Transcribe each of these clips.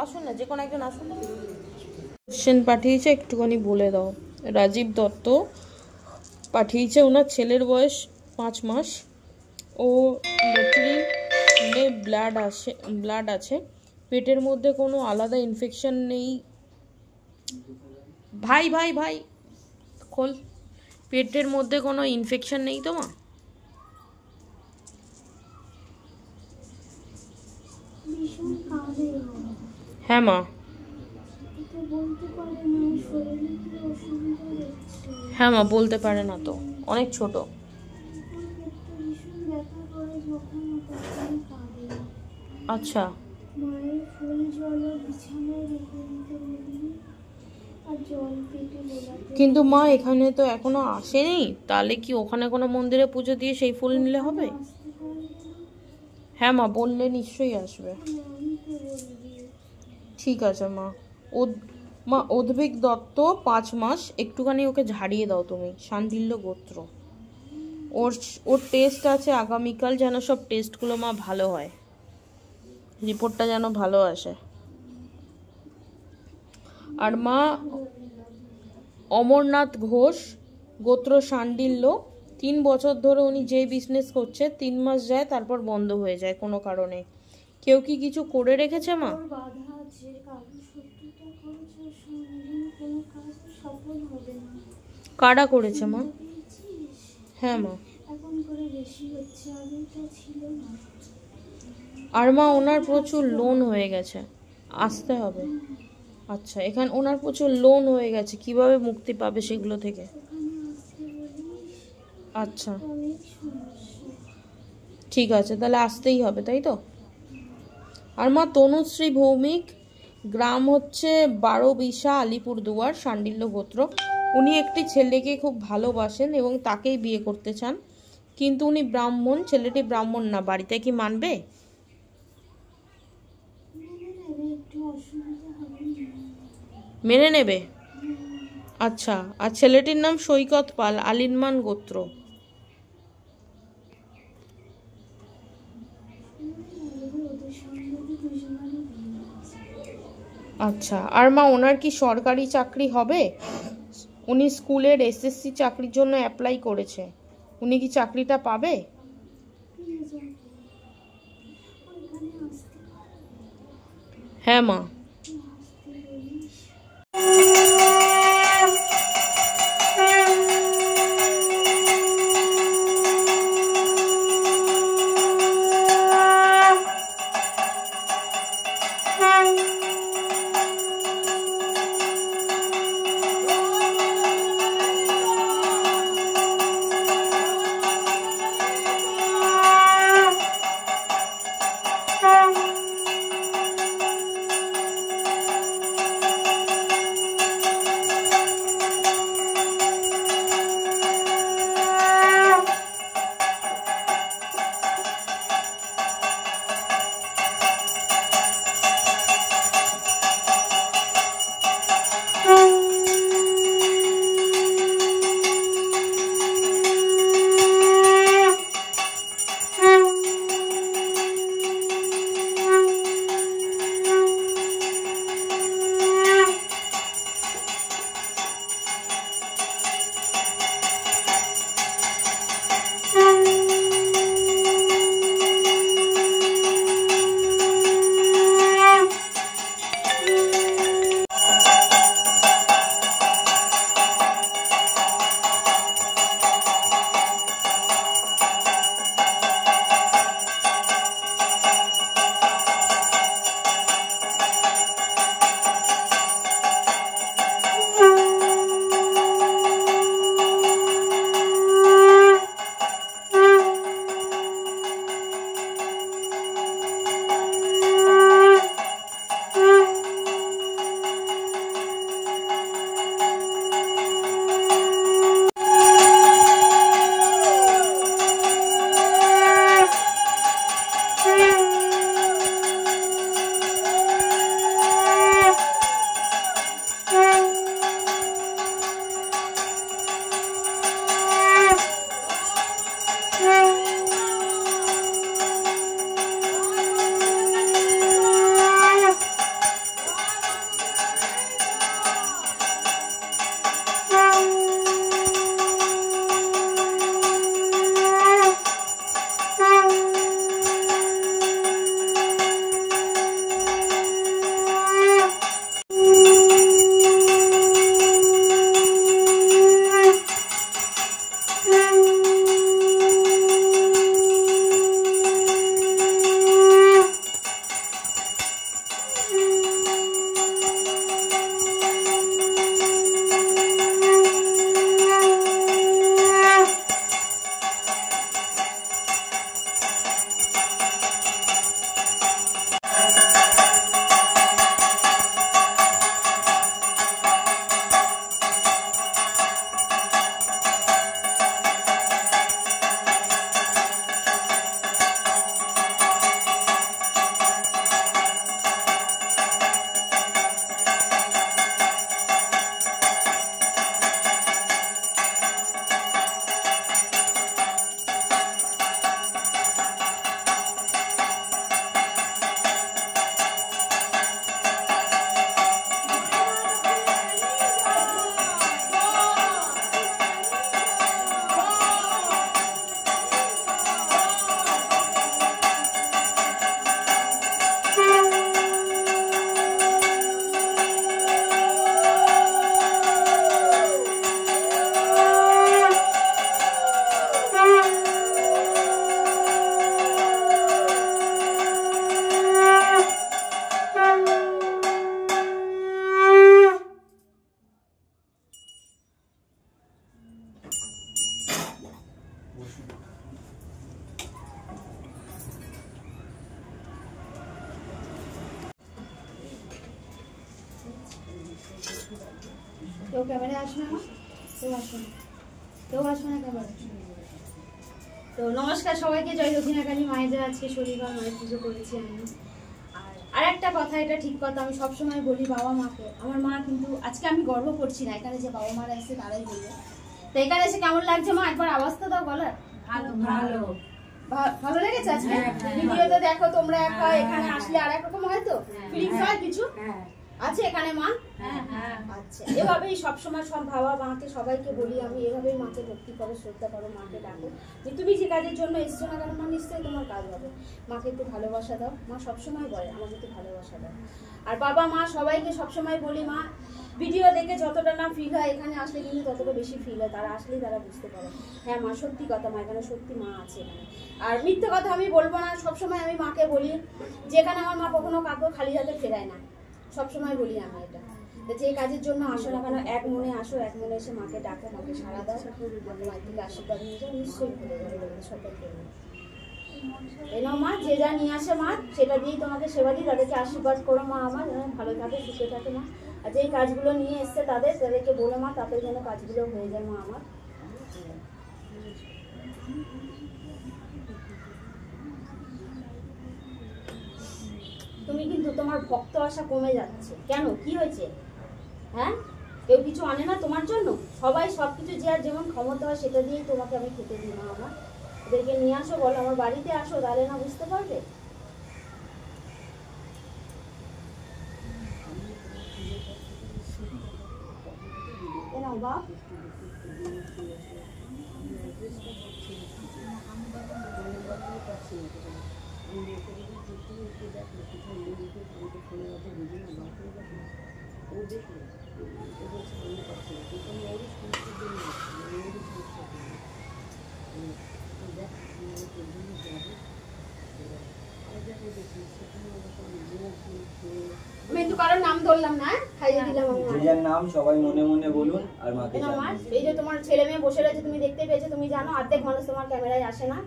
আসুন না, যে কোনো একজন আসুন। কোশ্চেন পাঠিয়েছে, একটুখানি বলে দাও। রাজীব দত্ত পাঠিয়েছে, ওনার ছেলের বয়স 5 মাস, ও লেট্রিনে ব্লাড আছে, পেটের মধ্যে কোনো আলাদা ইনফেকশন নেই। ভাই ভাই ভাই খোল। পেটের মধ্যে কোনো ইনফেকশন নেই তো মা? হ্যাঁ মা। হ্যাঁ মা, বলতে পারে না তো, অনেক ছোট। আচ্ছা, কিন্তু মা এখানে তো এখনো আসেনি, তাহলে কি ওখানে কোনো মন্দিরে পুজো দিয়ে সেই ফুল নিলে হবে? হ্যাঁ মা, বললে নিশ্চয়ই আসবে। ঠিক আছে মা। মা অদ্ভিক দত্ত 5 মাস, একটুখানি ওকে ঝাড়িয়ে দাও তুমি, শান্ডিল্য গোত্র। ওর টেস্ট আছে আগামীকাল, যেন সব টেস্টগুলো মা ভালো হয়, রিপোর্টটা যেন ভালো আসে। আর মা অমরনাথ ঘোষ, গোত্র শান্ডিল্য, 3 বছর ধরে উনি যেই বিজনেস করছে 3 মাস যায়, তারপর বন্ধ হয়ে যায় কোনো কারণে। কেউ কি কিছু করে রেখেছে মা? কারা করেছে মা? হ্যাঁ মা। আর মা ওনার প্রচুর লোন হয়ে গেছে, আসতে হবে। আচ্ছা, এখানে ওনার প্রচুর লোন হয়ে গেছে, কিভাবে মুক্তি পাবে সেগুলো থেকে? আচ্ছা ঠিক আছে, তাহলে আসতেই হবে, তাই তো? আর মা তনুশ্রী ভৌমিক, গ্রাম হচ্ছে 12 আলিপুরদুয়ার, শান্ডিল্য গোত্র। উনি একটি ছেলেকে খুব ভালোবাসেন এবং তাকেই বিয়ে করতে চান, কিন্তু উনি ব্রাহ্মণ, ছেলেটি ব্রাহ্মণ না, বাড়িতে কি মানবে? মেনে নেবে? আচ্ছা। আর ছেলেটির নাম সৈকত পাল, আলিনমান গোত্র। আচ্ছা। আর মা ওনার কি সরকারি চাকরি হবে? উনি স্কুলের এসএসসি চাকরির জন্য অ্যাপ্লাই করেছে, উনি কি চাকরিটা পাবে? হ্যাঁ মা। কেউ ক্যামেরায় আসবে না, কেউ আসবে না, কেউ আসবে না ক্যামেরা। তো নমস্কার সবাইকে, জয় দক্ষিণাকালী মায়েদের। আজকে শনিবার, মায়ের পুজো করেছি আমি। আর একটা কথা, এটা ঠিক কথা, আমি সবসময় বলি বাবা মাকে, আমার মা কিন্তু আজকে আমি গর্ব করছি না, এখানে যে বাবা মারা এসে তারাই বলবে। তো এখানে এসে কেমন লাগছে মা, একবার আওয়াজটা দাও বলার। ভালো ভালো ভালো লেগেছে আজকে? ভিডিওতে দেখো তোমরা এক হয়, এখানে আসলে আর এক রকম হয়তো ফিলিংস হয় কিছু আছে এখানে মা। আচ্ছা, এভাবেই সবসময় সব বাবা মাকে সবাইকে বলি আমি, এভাবেই মাকে ভক্তি করো, শ্রদ্ধা করো, মাকে ডাকো। যে তুমি যে কাজের জন্য এসছো না কেন মা, নিশ্চয়ই তোমার কাজ হবে। মাকে একটু ভালোবাসা দাও, মা সবসময় বলে আমাকে একটু ভালোবাসা দাও। আর বাবা মা সবাইকে সবসময় বলি মা, ভিডিও দেখে যতটা না ফিল হয়, এখানে আসলে কিন্তু ততটা বেশি ফিল হয়। তারা আসলেই তারা বুঝতে পারে হ্যাঁ মা সত্যি কথা, মা এখানে সত্যি মা আছে এখানে। আর মিথ্যে কথা আমি বলবো না, সবসময় আমি মাকে বলি যেখানে আমার মা কখনো কাউকে খালি হাতে ফেরায় না, সবসময় বলি আমি এটা। যে কাজের জন্য আসো না কেন, এক মনে আসো, এক মনে এসে মাকে ডাকো, মাকে সারা দাও, মায়ের থেকে আশীর্বাদ নিয়ে যাও, নিশ্চয়ই ভুলে যাবে সবাইকে। এই নাও মা, যে যা নিয়ে আসে মা সেটা দিয়েই তোমাকে সেবা দিই, তাদেরকে আশীর্বাদ করো মা আমার, যেন ভালো থাকে সুখে থাকে মা। আর যেই কাজগুলো নিয়ে এসছে তাদেরকে বলো মা, তাদের যেন কাজগুলো হয়ে যায় মা আমার। তুমি কিন্তু তোমার ভক্ত আশা কমে যাচ্ছে কেন, কি হয়েছে? হ্যাঁ, কেউ কিছু আনে না তোমার জন্য? সবাই সবকিছু যে আর যেমন ক্ষমতা হয় সেটা দিয়েই তোমাকে আমি খেতে দিই মা আমার। ওদেরকে নিয়ে আসো, বলো আমার বাড়িতে আসো, তাহলে না বুঝতে পারবে। বাপ আমি তো কারোর নাম ধরলাম না, খাইয়ে দিলাম আমি। যার নাম সবাই মনে মনে বলুন। আর মাকে এই যে তোমার ছেলে মেয়ে বসে রয়েছে, তুমি দেখতে পেয়েছো, তুমি জানো অর্ধেক মানুষ তোমার ক্যামেরায় আসে না,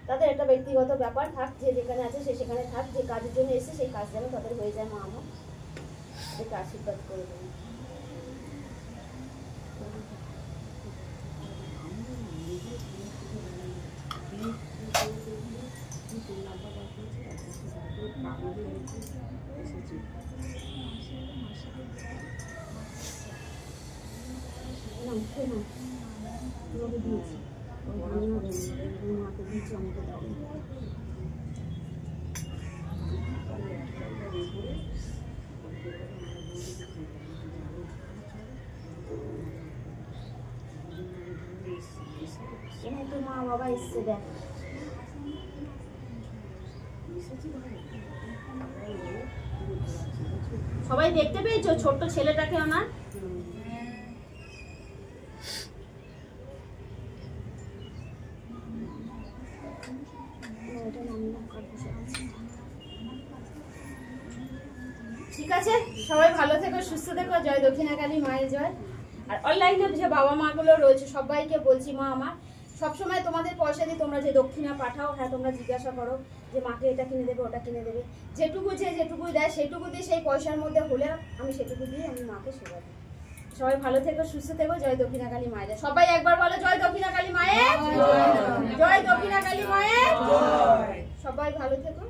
তাদের একটা ব্যক্তিগত ব্যাপার থাক, যে যেখানে আছে সে সেখানে থাক, যে কাজের জন্য এসে সেই কাজ যেন তাদের হয়ে যায় মা আমার, এটাকে আশীর্বাদ করে দেবে। মা বাবা এসছে দেখ, সবাই দেখতে পেয়েছো ছোট্ট ছেলেটাকে ওনার? ঠিক আছে, সবাই ভালো থেকো, সুস্থ থেকো, জয় দক্ষিণাকালী মায়ের জয়। আর অনলাইনে যে বাবা মা গুলো রয়েছে সবাইকে বলছি মা আমার, সবসময় তোমাদের পয়সা দিয়ে তোমরা যে দক্ষিণা পাঠাও, হ্যাঁ তোমরা জিজ্ঞাসা করো যে মাকে এটা কিনে দেবে ওটা কিনে দেবে, যেটুকু দেয় সেটুকু দিয়ে, সেই পয়সার মধ্যে হলে আমি সেটুকু দিয়ে আমি মাকে সেবা দিই। সবাই ভালো থেকো, সুস্থ থেকো, জয় দক্ষিণাকালী মায়ের। সবাই একবার বলো জয় দক্ষিণাকালী মায়ের, জয় দক্ষিণাকালী মায়ের। সবাই ভালো থেকো।